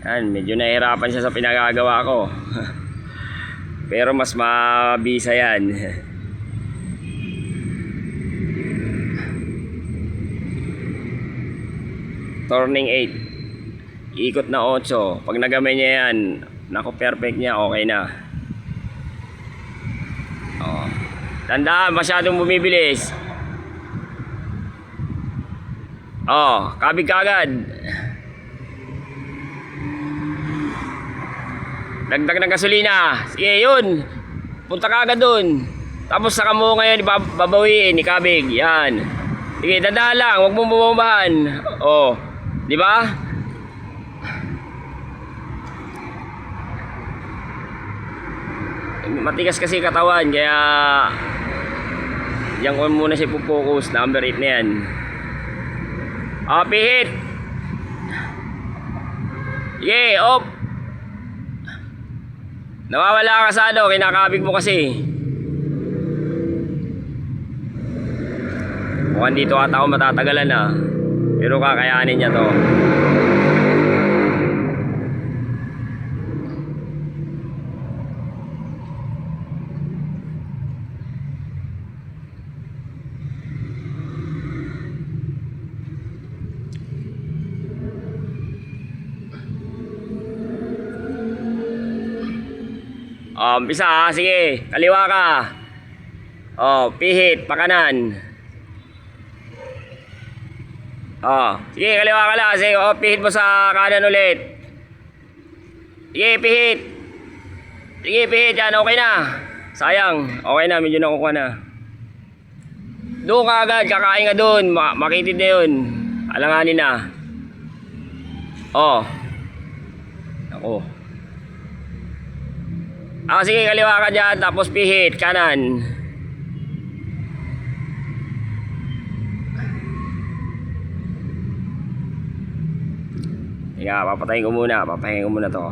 Yan, medyo nahihirapan siya sa pinagagawa ko. Pero mas mabisa yan. Turning 8. Ikot na 8. Pag nagamay niya yan, naku, perfect niya, okay na. Oh. Tandaan, masyadong bumibilis. Oh, kabig kagad. Dagdag ng gasolina. Sige, yun. Punta ka agad dun. Tapos saka mo ngayon babawiin, ikabig. Yan. Sige, dadaan lang. Huwag mong bumambahan. Oh. Di ba? Matigas kasi katawan. Kaya yan ko muna si focus. Number 8 na yan. Pihit. Sige, off. Nawawala ka sa ano, kinakabig mo kasi. Mukhang dito ata ako matatagalan na. Pero kakayanin niya to. Umpisa ha, sige, kaliwa ka. Pihit, pakanan. Sige, kaliwa ka lang. Sige, pihit mo sa kanan ulit. Sige, pihit. Sige, pihit yan, okay na. Sayang, okay na, medyo nakukuha na. Doon ka agad, kakain ka doon. Makitid na yun. Alanganin na. Ako. Sige, kaliwa ka dyan, tapos pihit, kanan. Papatayin ko muna to.